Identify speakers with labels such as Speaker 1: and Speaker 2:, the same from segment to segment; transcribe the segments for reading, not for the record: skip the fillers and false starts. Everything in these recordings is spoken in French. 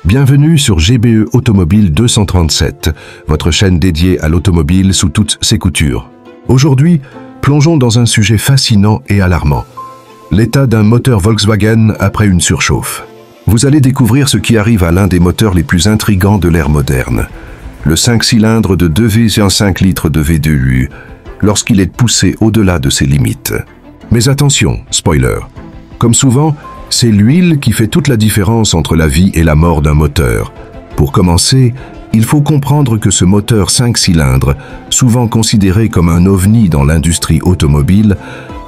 Speaker 1: Bienvenue sur GBE Automobile 237, votre chaîne dédiée à l'automobile sous toutes ses coutures. Aujourd'hui, plongeons dans un sujet fascinant et alarmant. L'état d'un moteur Volkswagen après une surchauffe. Vous allez découvrir ce qui arrive à l'un des moteurs les plus intrigants de l'ère moderne. Le 5 cylindres de 2,5 litres de V2U, lorsqu'il est poussé au-delà de ses limites. Mais attention, spoiler. Comme souvent, c'est l'huile qui fait toute la différence entre la vie et la mort d'un moteur. Pour commencer, il faut comprendre que ce moteur 5 cylindres, souvent considéré comme un ovni dans l'industrie automobile,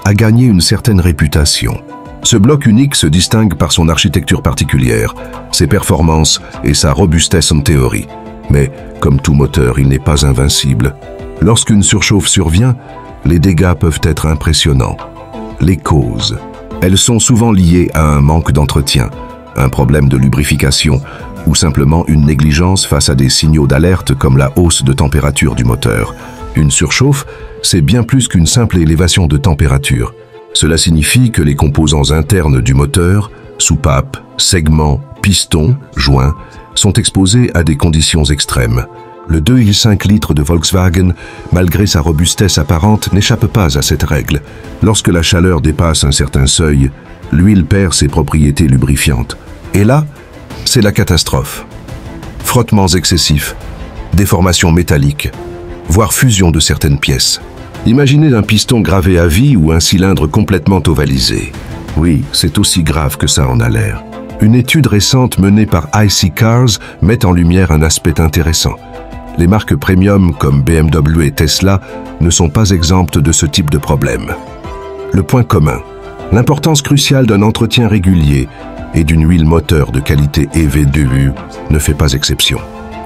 Speaker 1: a gagné une certaine réputation. Ce bloc unique se distingue par son architecture particulière, ses performances et sa robustesse en théorie. Mais, comme tout moteur, il n'est pas invincible. Lorsqu'une surchauffe survient, les dégâts peuvent être impressionnants. Les causes. Elles sont souvent liées à un manque d'entretien, un problème de lubrification ou simplement une négligence face à des signaux d'alerte comme la hausse de température du moteur. Une surchauffe, c'est bien plus qu'une simple élévation de température. Cela signifie que les composants internes du moteur, soupapes, segments, pistons, joints, sont exposés à des conditions extrêmes. Le 2,5 litres de Volkswagen, malgré sa robustesse apparente, n'échappe pas à cette règle. Lorsque la chaleur dépasse un certain seuil, l'huile perd ses propriétés lubrifiantes. Et là, c'est la catastrophe. Frottements excessifs, déformations métalliques, voire fusion de certaines pièces. Imaginez un piston gravé à vie ou un cylindre complètement ovalisé. Oui, c'est aussi grave que ça en a l'air. Une étude récente menée par IC Cars met en lumière un aspect intéressant. Les marques premium comme BMW et Tesla ne sont pas exemptes de ce type de problème. Le point commun, l'importance cruciale d'un entretien régulier et d'une huile moteur de qualité V2U ne fait pas exception.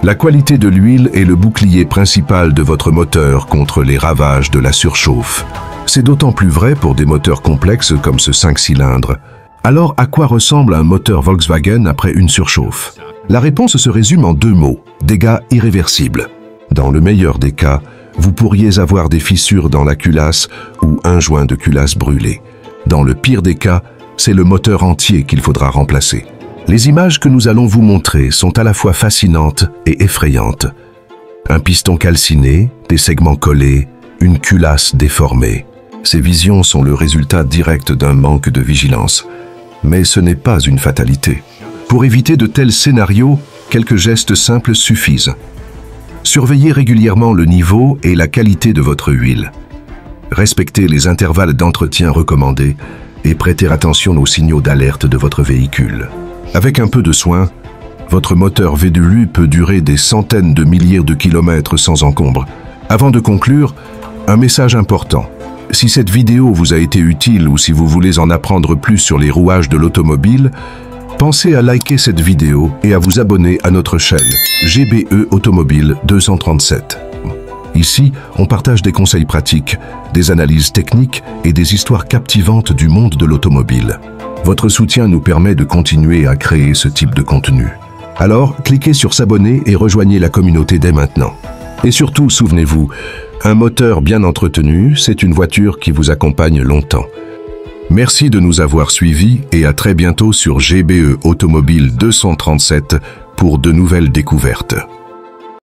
Speaker 1: La qualité de l'huile est le bouclier principal de votre moteur contre les ravages de la surchauffe. C'est d'autant plus vrai pour des moteurs complexes comme ce 5 cylindres. Alors, à quoi ressemble un moteur Volkswagen après une surchauffe? La réponse se résume en 2 mots, dégâts irréversibles. Dans le meilleur des cas, vous pourriez avoir des fissures dans la culasse ou un joint de culasse brûlé. Dans le pire des cas, c'est le moteur entier qu'il faudra remplacer. Les images que nous allons vous montrer sont à la fois fascinantes et effrayantes. Un piston calciné, des segments collés, une culasse déformée. Ces visions sont le résultat direct d'un manque de vigilance. Mais ce n'est pas une fatalité. Pour éviter de tels scénarios, quelques gestes simples suffisent. Surveillez régulièrement le niveau et la qualité de votre huile. Respectez les intervalles d'entretien recommandés et prêtez attention aux signaux d'alerte de votre véhicule. Avec un peu de soin, votre moteur V2U peut durer des centaines de milliers de kilomètres sans encombre. Avant de conclure, un message important. Si cette vidéo vous a été utile ou si vous voulez en apprendre plus sur les rouages de l'automobile, pensez à liker cette vidéo et à vous abonner à notre chaîne GBE Automobile 237. Ici, on partage des conseils pratiques, des analyses techniques et des histoires captivantes du monde de l'automobile. Votre soutien nous permet de continuer à créer ce type de contenu. Alors, cliquez sur s'abonner et rejoignez la communauté dès maintenant. Et surtout, souvenez-vous, un moteur bien entretenu, c'est une voiture qui vous accompagne longtemps. Merci de nous avoir suivis et à très bientôt sur GBE Automobile 237 pour de nouvelles découvertes.